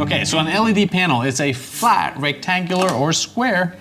Okay, so an LED panel is a flat, rectangular, or square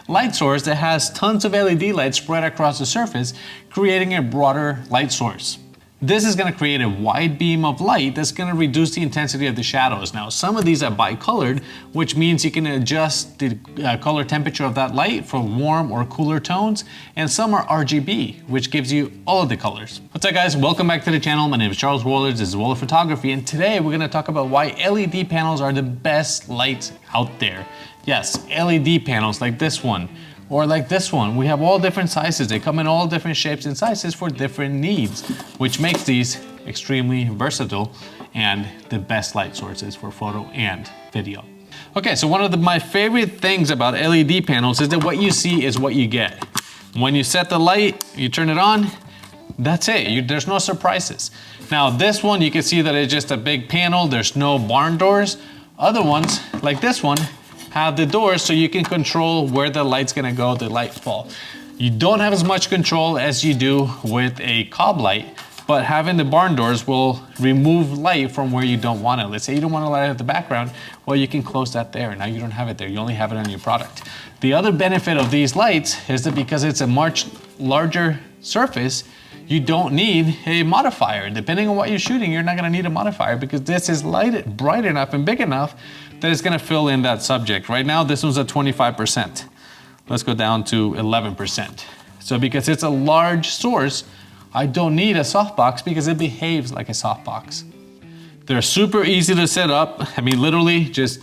light source that has tons of LED lights spread across the surface, creating a broader light source. This is going to create a wide beam of light that's going to reduce the intensity of the shadows. Now, some of these are bicolored, which means you can adjust the color temperature of that light for warm or cooler tones, and some are RGB, which gives you all of the colors. What's up, guys? Welcome back to the channel. My name is Charles Wollertz. This is Wollertz Photography, and today we're going to talk about why LED panels are the best lights out there. Yes, LED panels like this one, or like this one. We have all different sizes. They come in all different shapes and sizes for different needs, which makes these extremely versatile and the best light sources for photo and video. Okay, so one of my favorite things about LED panels is that what you see is what you get. When you set the light, you turn it on, that's it. There's no surprises. Now this one, you can see that it's just a big panel. There's no barn doors. Other ones, like this one, have the doors so you can control where the light's gonna go, the light fall. You don't have as much control as you do with a cob light, but having the barn doors will remove light from where you don't want it. Let's say you don't want to light at the background, well, you can close that there. Now you don't have it there, you only have it on your product. The other benefit of these lights is that because it's a much larger surface, you don't need a modifier. Depending on what you're shooting, you're not gonna need a modifier because this is lighted bright enough and big enough that it's gonna fill in that subject. Right now, this one's at 25%. Let's go down to 11%. So because it's a large source, I don't need a softbox because it behaves like a softbox. They're super easy to set up. I mean, literally just,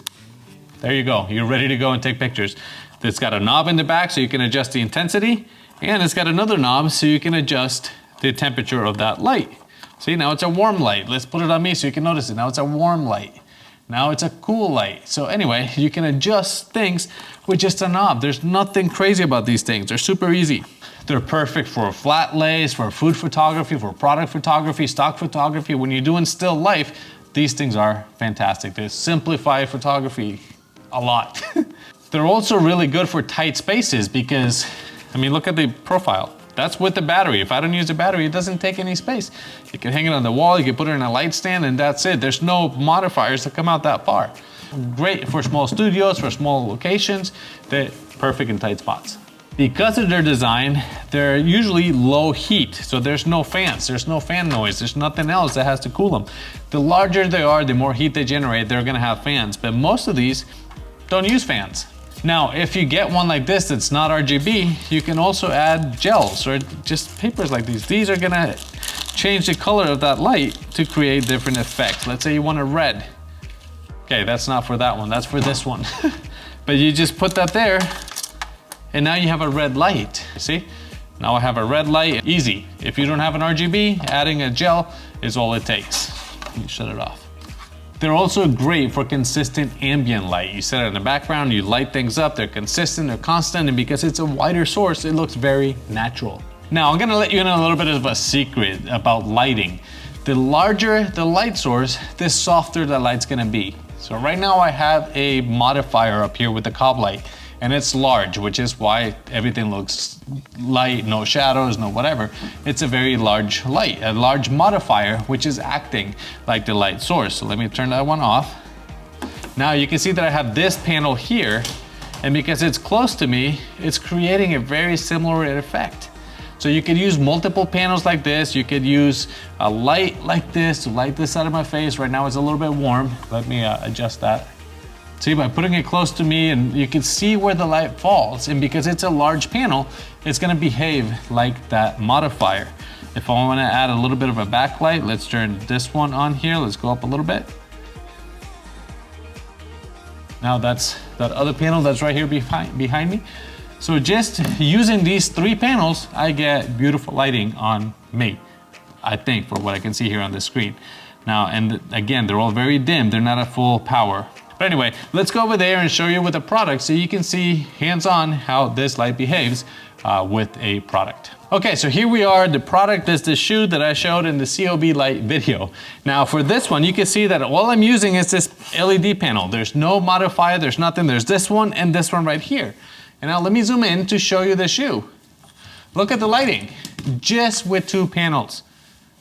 there you go. You're ready to go and take pictures. It's got a knob in the back so you can adjust the intensity, and it's got another knob so you can adjust the temperature of that light. See, now it's a warm light. Let's put it on me so you can notice it. Now it's a warm light. Now it's a cool light. So anyway, you can adjust things with just a knob. There's nothing crazy about these things. They're super easy. They're perfect for flat lays, for food photography, for product photography, stock photography. When you're doing still life, these things are fantastic. They simplify photography a lot. They're also really good for tight spaces because, I mean, look at the profile. That's with the battery. If I don't use the battery, it doesn't take any space. You can hang it on the wall, you can put it in a light stand, and that's it. There's no modifiers that come out that far. Great for small studios, for small locations. They're perfect in tight spots. Because of their design, they're usually low heat, so there's no fans, there's no fan noise, there's nothing else that has to cool them. The larger they are, the more heat they generate, they're gonna have fans, but most of these don't use fans. Now, if you get one like this that's not RGB, you can also add gels or just papers like these. These are gonna change the color of that light to create different effects. Let's say you want a red. Okay, that's not for that one, that's for this one. But you just put that there, and now you have a red light. See? Now I have a red light, easy. If you don't have an RGB, adding a gel is all it takes. You shut it off. They're also great for consistent ambient light. You set it in the background, you light things up, they're consistent, they're constant, and because it's a wider source, it looks very natural. Now, I'm gonna let you in a little bit of a secret about lighting. The larger the light source, the softer the light's gonna be. So right now I have a modifier up here with the cob light, and it's large, which is why everything looks light, no shadows, no whatever. It's a very large light, a large modifier, which is acting like the light source. So let me turn that one off. Now you can see that I have this panel here, and because it's close to me, it's creating a very similar effect. So you could use multiple panels like this. You could use a light like this to light this side of my face. Right now it's a little bit warm. Let me adjust that. See, by putting it close to me, and you can see where the light falls, and because it's a large panel, it's gonna behave like that modifier. If I wanna add a little bit of a backlight, let's turn this one on here. Let's go up a little bit. Now that's that other panel that's right here behind me. So just using these three panels, I get beautiful lighting on me, I think, for what I can see here on the screen. Now, and again, they're all very dim. They're not at full power. But anyway, let's go over there and show you with the product so you can see hands-on how this light behaves with a product. Okay, so here we are. The product is the shoe that I showed in the COB light video. Now for this one, you can see that all I'm using is this LED panel. There's no modifier, there's nothing. There's this one and this one right here. And now let me zoom in to show you the shoe. Look at the lighting, just with two panels.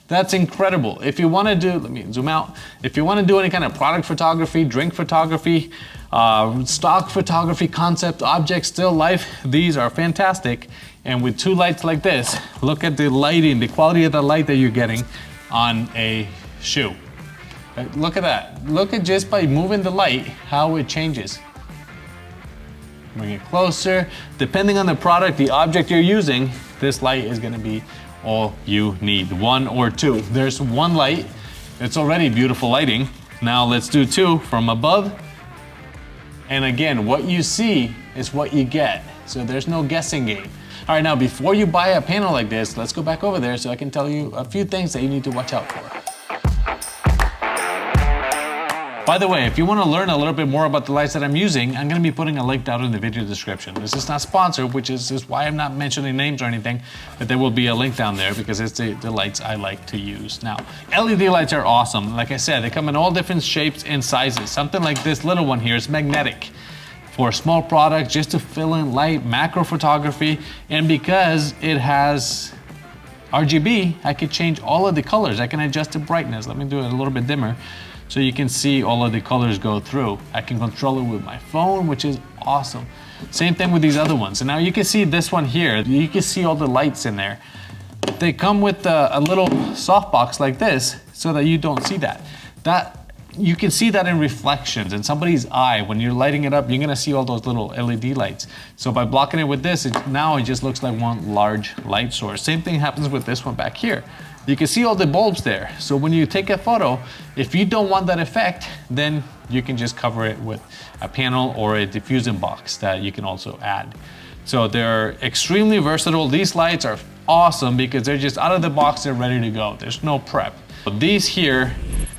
That's incredible. If you want to do, let me zoom out. If you want to do any kind of product photography, drink photography, stock photography, concept, object, still life, these are fantastic. And with two lights like this, look at the lighting, the quality of the light that you're getting on a shoe. Look at that. Look at just by moving the light, how it changes. Bring it closer. Depending on the product, the object you're using, this light is gonna be all you need, one or two. There's one light, it's already beautiful lighting. Now let's do two from above. And again, what you see is what you get. So there's no guessing game. All right, now before you buy a panel like this, let's go back over there so I can tell you a few things that you need to watch out for. By the way, if you want to learn a little bit more about the lights that I'm using, I'm going to be putting a link down in the video description. This is not sponsored, which is why I'm not mentioning names or anything, but there will be a link down there because it's the lights I like to use. Now, LED lights are awesome. Like I said, they come in all different shapes and sizes. Something like this little one here is magnetic for small products, just to fill in light, macro photography, and because it has RGB, I can change all of the colors. I can adjust the brightness. Let me do it a little bit dimmer, so you can see all of the colors go through. I can control it with my phone, which is awesome. Same thing with these other ones. And now you can see this one here. You can see all the lights in there. They come with a little softbox like this so that you don't see that. You can see that in reflections in somebody's eye. When you're lighting it up, you're gonna see all those little LED lights. So by blocking it with this, now it just looks like one large light source. Same thing happens with this one back here. You can see all the bulbs there. So when you take a photo, if you don't want that effect, then you can just cover it with a panel or a diffusing box that you can also add. So they're extremely versatile. These lights are awesome because they're just out of the box, they're ready to go. There's no prep. But these here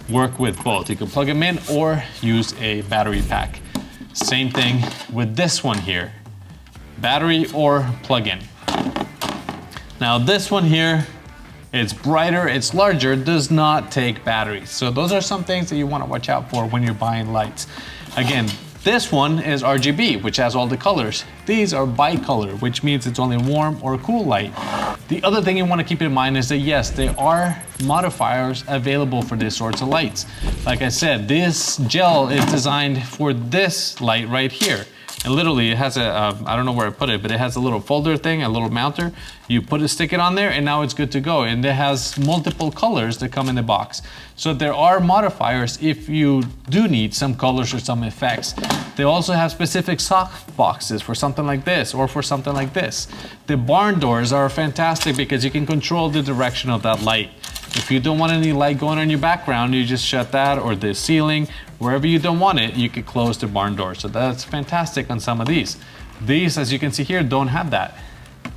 work with both. You can plug them in or use a battery pack. Same thing with this one here. Battery or plug-in. Now this one here, it's brighter, it's larger, does not take batteries. So those are some things that you want to watch out for when you're buying lights. Again, this one is RGB, which has all the colors. These are bicolor, which means it's only warm or cool light. The other thing you want to keep in mind is that yes, there are modifiers available for these sorts of lights. Like I said, this gel is designed for this light right here. And literally it has I don't know where I put it, but it has a little folder thing, a little mounter. You stick it on there and now it's good to go. And it has multiple colors that come in the box. So there are modifiers if you do need some colors or some effects. They also have specific soft boxes for something like this or for something like this. The barn doors are fantastic because you can control the direction of that light. If you don't want any light going on your background, you just shut that, or the ceiling. Wherever you don't want it, you could close the barn door. So that's fantastic on some of these. These, as you can see here, don't have that.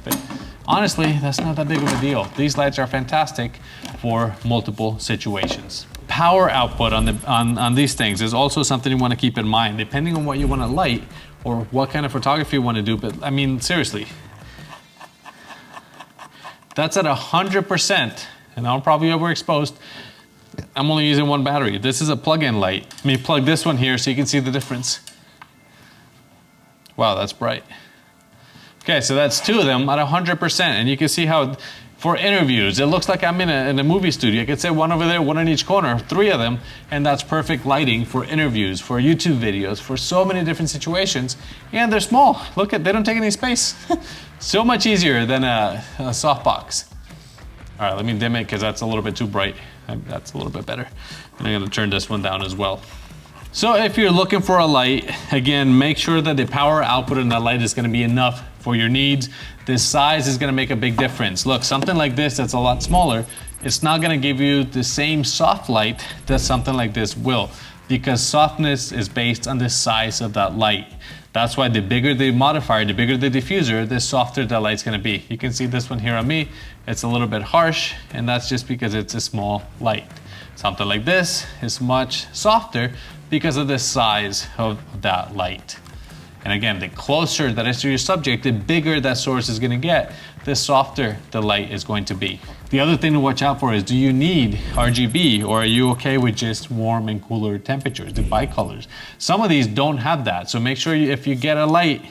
But honestly, that's not that big of a deal. These lights are fantastic for multiple situations. Power output on these things is also something you want to keep in mind, depending on what you want to light or what kind of photography you want to do. But I mean, seriously, that's at 100%. And I'm probably overexposed. I'm only using one battery. This is a plug-in light. Let me plug this one here so you can see the difference. Wow, that's bright. Okay, so that's two of them at 100%. And you can see how, for interviews, it looks like I'm in a movie studio. I could say one over there, one in each corner, three of them, and that's perfect lighting for interviews, for YouTube videos, for so many different situations. And they're small. Look at, they don't take any space. So much easier than a softbox. All right, let me dim it because that's a little bit too bright. That's a little bit better. And I'm gonna turn this one down as well. So if you're looking for a light, again, make sure that the power output in that light is gonna be enough for your needs. This size is gonna make a big difference. Look, something like this that's a lot smaller, it's not gonna give you the same soft light that something like this will, because softness is based on the size of that light. That's why the bigger the modifier, the bigger the diffuser, the softer the light's gonna be. You can see this one here on me, it's a little bit harsh, and that's just because it's a small light. Something like this is much softer because of the size of that light. And again, the closer that is to your subject, the bigger that source is gonna get, the softer the light is going to be. The other thing to watch out for is, do you need RGB, or are you okay with just warm and cooler temperatures, the bicolors? Some of these don't have that, so make sure if you get a light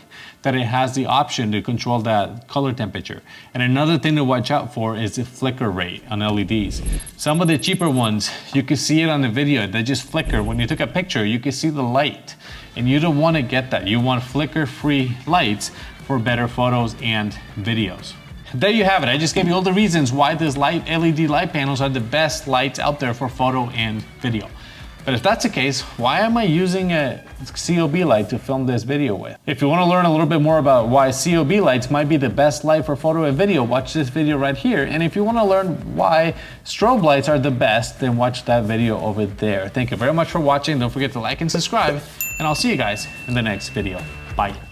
that it has the option to control that color temperature. And another thing to watch out for is the flicker rate on LEDs. Some of the cheaper ones, you can see it on the video, they just flicker. When you took a picture, you can see the light, and you don't want to get that. You want flicker-free lights for better photos and videos. There you have it. I just gave you all the reasons why these LED light panels are the best lights out there for photo and video. But if that's the case, why am I using a COB light to film this video with? If you want to learn a little bit more about why COB lights might be the best light for photo and video, watch this video right here. And if you want to learn why strobe lights are the best, then watch that video over there. Thank you very much for watching. Don't forget to like and subscribe, and I'll see you guys in the next video. Bye.